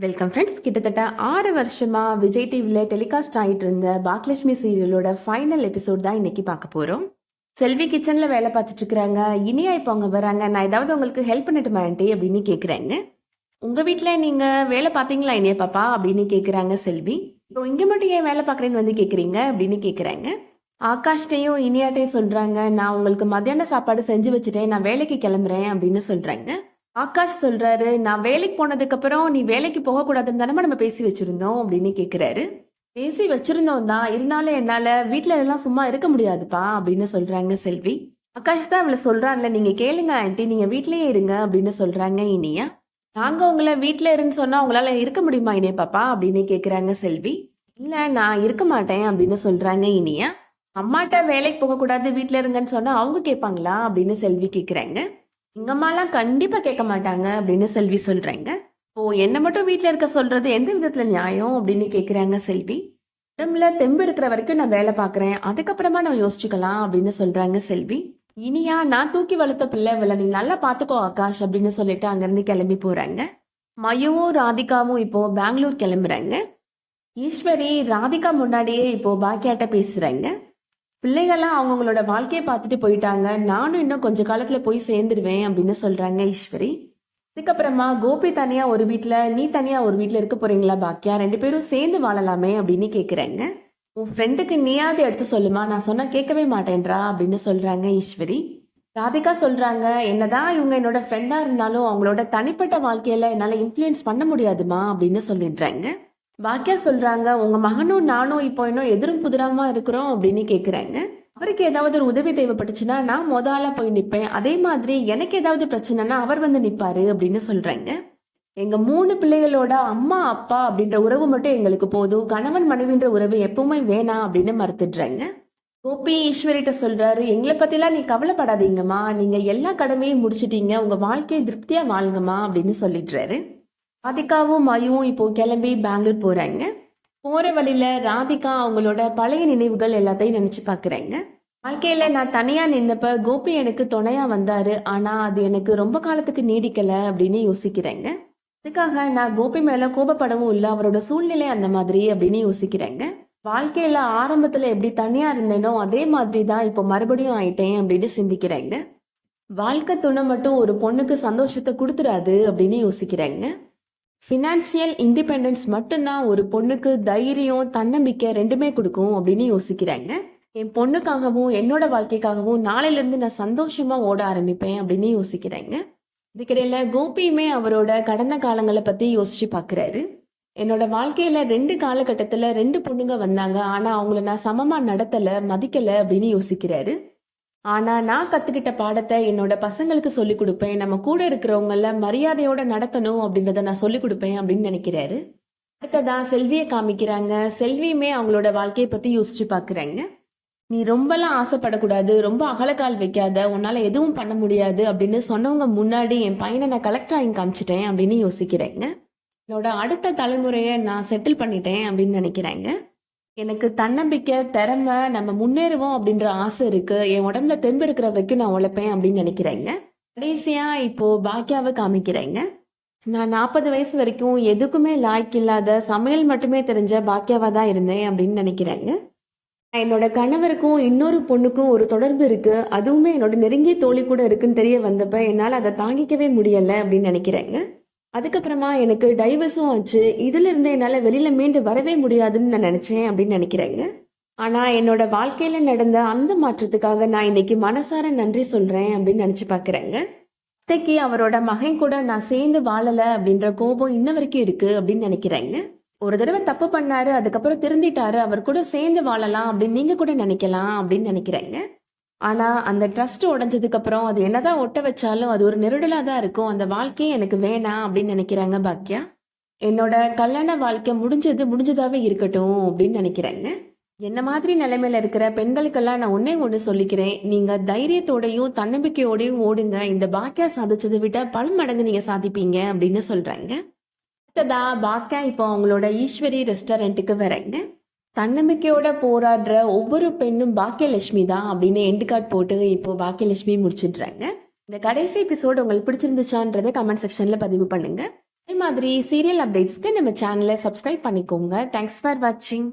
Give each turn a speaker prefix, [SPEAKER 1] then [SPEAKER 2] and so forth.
[SPEAKER 1] Welcome friends. கிட்டத்தட்ட 6 வருஷமா விஜய் டிவியில் டெலிகாஸ்ட் ஆகிட்டு இருந்த பாக்யலட்சுமி சீரியலோட ஃபைனல் எபிசோட் தான் இன்னைக்கு பார்க்க போகிறோம். செல்வி கிச்சனில் வேலை பார்த்துட்டு இருக்கிறாங்க. இனியா இப்போ அவங்க வராங்க. நான் ஏதாவது உங்களுக்கு ஹெல்ப் பண்ணட்டுமா ஆண்டி அப்படின்னு கேட்குறாங்க. உங்கள் வீட்டில் நீங்கள் வேலை பார்த்தீங்களா இனியா பாப்பா அப்படின்னு கேட்குறாங்க செல்வி. இப்போ இங்கே மட்டும் ஏன் வேலை பார்க்குறேன்னு வந்து கேட்குறீங்க அப்படின்னு கேட்குறாங்க. ஆகாஷ்டையும் இனியாட்டையும் சொல்கிறாங்க, நான் உங்களுக்கு மத்தியான சாப்பாடு செஞ்சு வச்சுட்டேன், நான் வேலைக்கு கிளம்புறேன் அப்படின்னு சொல்கிறாங்க. ஆகாஷ் சொல்றாரு, நான் வேலைக்கு போனதுக்கு அப்புறம் நீ வேலைக்கு போகக்கூடாதுன்னு தானே நம்ம பேசி வச்சிருந்தோம் அப்படின்னு கேட்குறாரு. பேசி வச்சிருந்தோம் தான், இருந்தாலும் என்னால வீட்டுல எல்லாம் சும்மா இருக்க முடியாதுப்பா அப்படின்னு சொல்றாங்க செல்வி. ஆகாஷ் தான் அவளை சொல்றான்ல, நீங்க கேளுங்க ஆண்டி, நீங்க வீட்லயே இருங்க அப்படின்னு சொல்றாங்க இனியா. நாங்க உங்களை வீட்டுல இருன்னு சொன்னா உங்களால இருக்க முடியுமா இனியா பாப்பா அப்படின்னு கேக்குறாங்க செல்வி. இல்ல நான் இருக்க மாட்டேன் அப்படின்னு சொல்றாங்க இனியா. அம்மாட்ட வேலைக்கு போகக்கூடாது வீட்டுல இருங்கன்னு சொன்னா அவங்க கேட்பாங்களா அப்படின்னு செல்வி கேக்குறாங்க. எங்க அம்மாலாம் கண்டிப்பா கேட்க மாட்டாங்க அப்படின்னு செல்வி சொல்றாங்க. ஓ, என்ன மட்டும் வீட்டுல இருக்க சொல்றது எந்த விதத்துல நியாயம் அப்படின்னு கேக்குறாங்க செல்வி. உடம்புல தெம்பு இருக்கிற வரைக்கும் நான் வேலை பாக்குறேன், அதுக்கப்புறமா நம்ம யோசிச்சுக்கலாம் அப்படின்னு சொல்றாங்க செல்வி. இனியா, நான் தூக்கி வளர்த்த பிள்ளை இவளை நீ நல்லா பாத்துக்கோ ஆகாஷ் அப்படின்னு சொல்லிட்டு அங்கிருந்து கிளம்பி போறாங்க. மயுவும் ராதிகாவும் இப்போ பெங்களூர் கிளம்புறாங்க. ஈஸ்வரி ராதிகா முன்னாடியே இப்போ பாக்கியாட்ட பேசுறாங்க. பிள்ளைகள்லாம் அவங்களோட வாழ்க்கையை பார்த்துட்டு போயிட்டாங்க, நானும் இன்னும் கொஞ்ச காலத்துல போய் சேர்ந்துருவேன் அப்படின்னு சொல்றாங்க ஈஸ்வரி. அதுக்கப்புறமா கோபி தனியா ஒரு வீட்டுல, நீ தனியா ஒரு வீட்டுல இருக்க போறீங்களா பாக்கியா, 2 பேரும் சேர்ந்து வாழலாமே அப்படின்னு கேக்குறாங்க. உன் ஃப்ரெண்டுக்கு நீயாவது எடுத்து சொல்லுமா, நான் சொன்னா கேட்கவே மாட்டேன்றா அப்படின்னு சொல்றாங்க ஈஸ்வரி. ராதிகா சொல்றாங்க, என்னதான் இவங்க என்னோட ஃப்ரெண்டா இருந்தாலும் அவங்களோட தனிப்பட்ட வாழ்க்கையில என்னால இன்ஃப்ளூயன்ஸ் பண்ண முடியாதுமா அப்படின்னு சொல்லிடுறாங்க. பாக்கியா சொல்றாங்க, உங்க மகனும் நானும் இப்போ இன்னும் எதிரும் புதிராம இருக்கிறோம் அப்படின்னு கேக்குறாங்க. அவருக்கு ஏதாவது ஒரு உதவி தேவைப்பட்டுச்சுன்னா நான் முதல்ல போய் நிற்பேன், அதே மாதிரி எனக்கு ஏதாவது பிரச்சனைனா அவர் வந்து நிப்பாரு அப்படின்னு சொல்றாங்க. எங்க 3 பிள்ளைகளோட அம்மா அப்பா அப்படின்ற உறவு மட்டும் எங்களுக்கு போதும், கணவன் மனைவின்ற உறவு எப்பவுமே வேணாம் அப்படின்னு மறுத்துடுறாங்க. கோபி ஈஸ்வரிட்ட சொல்றாரு, எங்களை பத்திலாம் நீ கவலைப்படாதீங்கம்மா, நீங்க எல்லா கடமையும் முடிச்சிட்டீங்க, உங்க வாழ்க்கையை திருப்தியா வாழுங்கம்மா அப்படின்னு சொல்லிடுறாரு. ராதிகாவும் மயுவும் இப்போ கிளம்பி பெங்களூர் போறாங்க. போற வழியில ராதிகா அவங்களோட பழைய நினைவுகள் எல்லாத்தையும் நினைச்சு பாக்குறாங்க. வாழ்க்கையில நான் தனியா நின்னப்ப கோபி எனக்கு துணையா வந்தாரு, ஆனா அது எனக்கு ரொம்ப காலத்துக்கு நீடிக்கல அப்படின்னு யோசிக்கிறேங்க. அதுக்காக நான் கோபி மேல கோபப்படவும் இல்லை, அவரோட சூழ்நிலை அந்த மாதிரி அப்படின்னு யோசிக்கிறேங்க. வாழ்க்கையில ஆரம்பத்துல எப்படி தனியா இருந்தேனோ அதே மாதிரி தான் இப்போ மறுபடியும் ஆயிட்டேன் அப்படின்னு சிந்திக்கிறேங்க. வாழ்க்கை துணை மட்டும் ஒரு பொண்ணுக்கு சந்தோஷத்தை கொடுத்துடாது அப்படின்னு யோசிக்கிறேங்க. ஃபினான்ஷியல் இண்டிபெண்டன்ஸ் மட்டும்தான் ஒரு பொண்ணுக்கு தைரியம் தன்னம்பிக்கை ரெண்டுமே கொடுக்கும் அப்படின்னு யோசிக்கிறாங்க. என் பொண்ணுக்காகவும் என்னோட வாழ்க்கைக்காகவும் நாளையிலேருந்து நான் சந்தோஷமா ஓட ஆரம்பிப்பேன் அப்படின்னு யோசிக்கிறேங்க. இதுக்கிடையில கோபியுமே அவரோட கடந்த காலங்களை பத்தி யோசிச்சு பார்க்குறாரு. என்னோட வாழ்க்கையில 2 காலகட்டத்தில் 2 பொண்ணுங்க வந்தாங்க, ஆனா அவங்கள நான் சமமா நடத்தலை மதிக்கலை அப்படின்னு யோசிக்கிறாரு. ஆனா நான் கத்துக்கிட்ட பாடத்தை என்னோட பசங்களுக்கு சொல்லி கொடுப்பேன், நம்ம கூட இருக்கிறவங்கள மரியாதையோட நடத்தணும் அப்படின்றத நான் சொல்லி கொடுப்பேன் அப்படின்னு நினைக்கிறாரு. அடுத்ததான் செல்வியை காமிக்கிறாங்க. செல்வியுமே அவங்களோட வாழ்க்கையை பத்தி யோசிச்சு பாக்குறாங்க. நீ ரொம்பலாம் ஆசைப்படக்கூடாது, ரொம்ப அகலக்கால் வைக்காத, உன்னால எதுவும் பண்ண முடியாது அப்படின்னு சொன்னவங்க முன்னாடி என் பையனை நான் கலெக்டர் ஆகி காமிச்சிட்டேன் அப்படின்னு யோசிக்கிறேங்க. என்னோட அடுத்த தலைமுறையை நான் செட்டில் பண்ணிட்டேன் அப்படின்னு நினைக்கிறாங்க. எனக்கு தன்னம்பிக்கை, திறமை, நம்ம முன்னேறுவோம் அப்படின்ற ஆசை இருக்கு, என் உடம்புல தெம்பு இருக்கிற வரைக்கும் நான் உழைப்பேன் அப்படின்னு நினைக்கிறேங்க. கடைசியா இப்போ பாக்கியாவை காமிக்கிறேங்க. நான் 40 வயசு வரைக்கும் எதுக்குமே லாய்க்கு இல்லாத சமையல் மட்டுமே தெரிஞ்ச பாக்கியாவா தான் இருந்தேன் அப்படின்னு நினைக்கிறேங்க. என்னோட கணவருக்கும் இன்னொரு பொண்ணுக்கும் ஒரு தொடர்பு இருக்கு, அதுவுமே என்னோட நெருங்கிய தோழி கூட இருக்குன்னு தெரிய வந்தப்ப என்னால் அதை தாங்கிக்கவே முடியலை அப்படின்னு நினைக்கிறேங்க. அதுக்கப்புறமா எனக்கு டைவர்ஸும் ஆச்சு, இதுல இருந்து என்னால் வெளியில மீண்டு வரவே முடியாதுன்னு நான் நினைச்சேன் அப்படின்னு நினைக்கிறேங்க. ஆனா என்னோட வாழ்க்கையில நடந்த அந்த மாற்றத்துக்காக நான் இன்னைக்கு மனசார நன்றி சொல்றேன் அப்படின்னு நினைச்சு பாக்குறேங்க. அத்தைக்கு அவரோட மகன் கூட நான் சேர்ந்து வாழல அப்படின்ற கோபம் இன்ன வரைக்கும் இருக்கு அப்படின்னு நினைக்கிறேங்க. ஒரு தடவை தப்பு பண்ணாரு, அதுக்கப்புறம் திருந்திட்டாரு, அவர் கூட சேர்ந்து வாழலாம் அப்படின்னு நீங்க கூட நினைக்கலாம் அப்படின்னு நினைக்கிறேங்க. ஆனா அந்த ட்ரஸ்ட் உடைஞ்சதுக்கு அப்புறம் அது என்னதான் ஒட்ட வச்சாலும் அது ஒரு நெருடலா தான் இருக்கும், அந்த வாழ்க்கையே எனக்கு வேணாம் அப்படின்னு நினைக்கிறாங்க பாக்கியா. என்னோட கல்யாண வாழ்க்கை முடிஞ்சதாவே இருக்கட்டும் அப்படின்னு நினைக்கிறேங்க. என்ன மாதிரி நிலைமையில இருக்கிற பெண்களுக்கெல்லாம் நான் ஒண்ணு சொல்லிக்கிறேன், நீங்க தைரியத்தோடையும் தன்னம்பிக்கையோடையும் ஓடுங்க, இந்த பாக்கியா சாதிச்சதை விட பல மடங்கு நீங்க சாதிப்பீங்க அப்படின்னு சொல்றாங்க. அடுத்ததா பாக்கியா இப்போ அவங்களோட ஈஸ்வரி ரெஸ்டாரண்ட்டுக்கு வர்றாங்க. தன்னம்பிக்கையோட போராடுற ஒவ்வொரு பெண்ணும் பாக்கியலட்சுமி தான் அப்படின்னு எண்டு கார்டு போட்டு இப்போ பாக்கியலட்சுமி முடிச்சிடுறாங்க. இந்த கடைசி எபிசோடு உங்களுக்கு பிடிச்சிருந்துச்சான்றதை கமெண்ட் செக்ஷன்ல பதிவு பண்ணுங்க. அதே மாதிரி சீரியல் அப்டேட்ஸ்க்கு நம்ம சேனலை சப்ஸ்கிரைப் பண்ணிக்கோங்க. தேங்க்ஸ் ஃபார் வாட்சிங்.